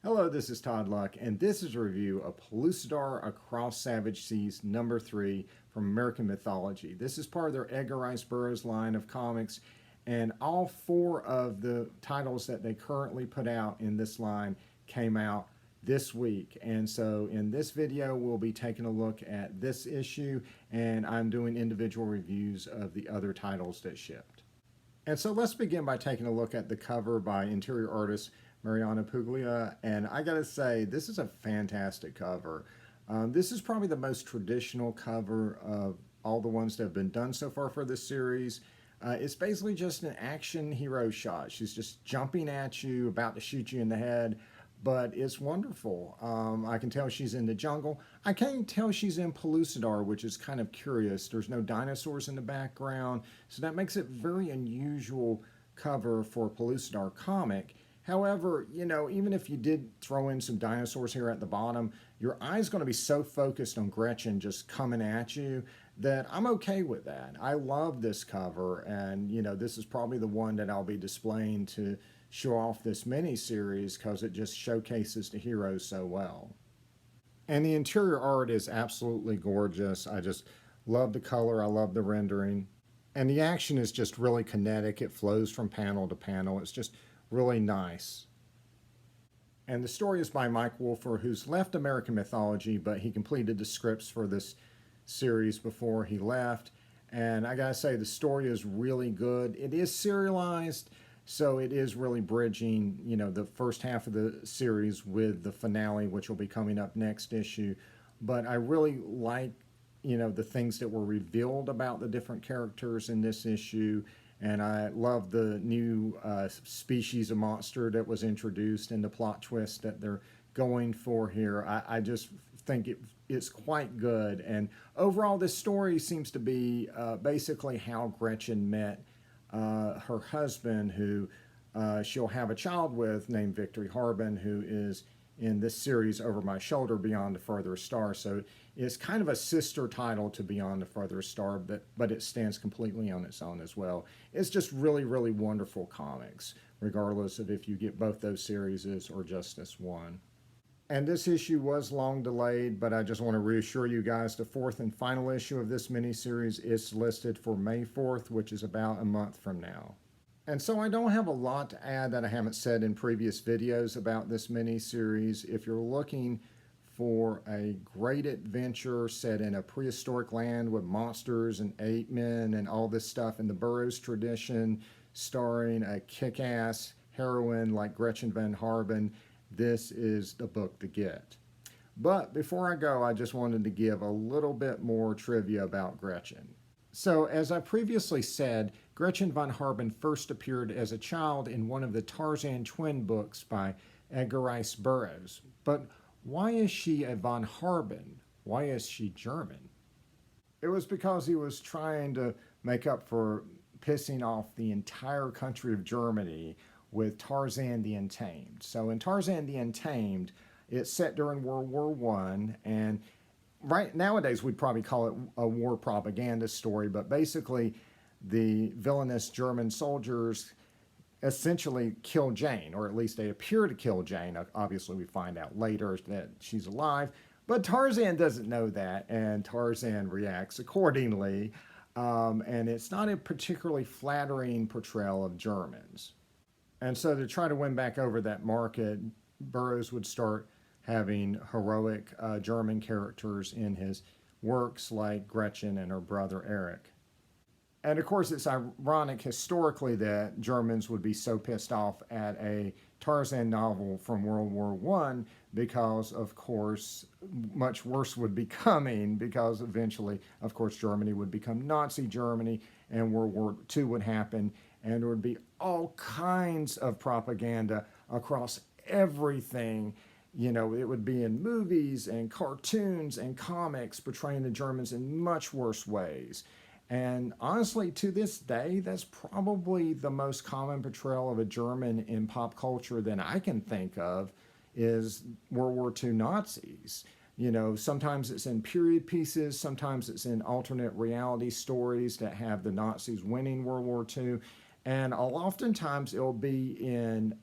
Hello, this is Todd Luck, and this is a review of Pellucidar Across Savage Seas #3 from American Mythology. This is part of their Edgar Rice Burroughs line of comics, and all four of the titles that they currently put out in this line came out this week. And so in this video, we'll be taking a look at this issue, and I'm doing individual reviews of the other titles that shipped. And so let's begin by taking a look at the cover by interior artist Mariana Puglia, and I gotta say, this is a fantastic cover. This is probably the most traditional cover of all the ones that have been done so far for this series. It's basically just an action hero shot. She's just jumping at you, about to shoot you in the head, but it's wonderful. I can tell she's in the jungle. I can't tell she's in Pellucidar, which is kind of curious. There's no dinosaurs in the background, so that makes it very unusual cover for a Pellucidar comic. However, even if you did throw in some dinosaurs here at the bottom, your eye's going to be so focused on Gretchen just coming at you that I'm okay with that. I love this cover, and this is probably the one that I'll be displaying to show off this mini-series because it just showcases the heroes so well. And the interior art is absolutely gorgeous. I just love the color. I love the rendering. And the action is just really kinetic. It flows from panel to panel. It's just really nice. And the story is by Mike Wolfer, who's left American Mythology, but he completed the scripts for this series before he left. And I gotta say, the story is really good. It is serialized, so it is really bridging, the first half of the series with the finale, which will be coming up next issue. But I really like, the things that were revealed about the different characters in this issue. And I love the new species of monster that was introduced and the plot twist that they're going for here. I just think it's quite good. And overall, this story seems to be basically how Gretchen met her husband, who she'll have a child with, named Victory Harbin, who is in this series Over My Shoulder, Beyond the Furthest Star. So it's kind of a sister title to Beyond the Furthest Star, but it stands completely on its own as well. It's just really, really wonderful comics, regardless of if you get both those series or just this one. And this issue was long delayed, but I just want to reassure you guys the fourth and final issue of this mini-series is listed for May 4th, which is about a month from now. And so I don't have a lot to add that I haven't said in previous videos about this mini-series. If you're looking for a great adventure set in a prehistoric land with monsters and ape men and all this stuff in the Burroughs tradition, starring a kick-ass heroine like Gretchen Van Harbin, this is the book to get. But before I go, I just wanted to give a little bit more trivia about Gretchen. So, as I previously said, Gretchen Van Harbin first appeared as a child in one of the Tarzan twin books by Edgar Rice Burroughs. But why is she a Van Harbin? Why is she German? It was because he was trying to make up for pissing off the entire country of Germany with Tarzan the Untamed. So in Tarzan the Untamed, it's set during World War I, and right nowadays we'd probably call it a war propaganda story, but basically the villainous German soldiers essentially kill Jane, or at least they appear to kill Jane. Obviously we find out later that she's alive, but Tarzan doesn't know that, and Tarzan reacts accordingly. And it's not a particularly flattering portrayal of Germans. And so to try to win back over that market, Burroughs would start having heroic German characters in his works like Gretchen and her brother Eric. And of course, it's ironic historically that Germans would be so pissed off at a Tarzan novel from World War I because, of course, much worse would be coming, because eventually, of course, Germany would become Nazi Germany and World War II would happen, and there would be all kinds of propaganda across everything. It would be in movies and cartoons and comics portraying the Germans in much worse ways. And honestly, to this day, that's probably the most common portrayal of a German in pop culture that I can think of, is World War II Nazis. Sometimes it's in period pieces, sometimes it's in alternate reality stories that have the Nazis winning World War II. And oftentimes it'll be in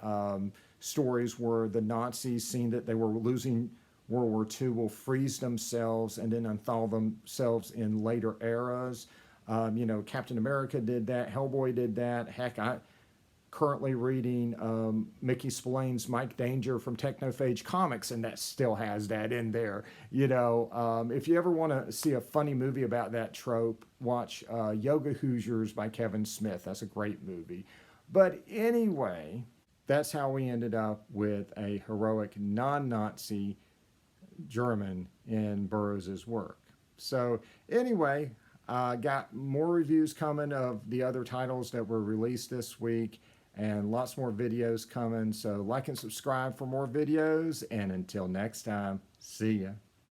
stories where the Nazis, seeing that they were losing World War II, will freeze themselves and then unthaw themselves in later eras. Captain America did that. Hellboy did that. Heck, I currently reading Mickey Spillane's Mike Danger from Technophage Comics, and that still has that in there. If you ever want to see a funny movie about that trope, watch Yoga Hoosiers by Kevin Smith. That's a great movie. But anyway, that's how we ended up with a heroic non-Nazi German in Burroughs' work. So anyway, got more reviews coming of the other titles that were released this week, and lots more videos coming. So like and subscribe for more videos, and until next time, see ya.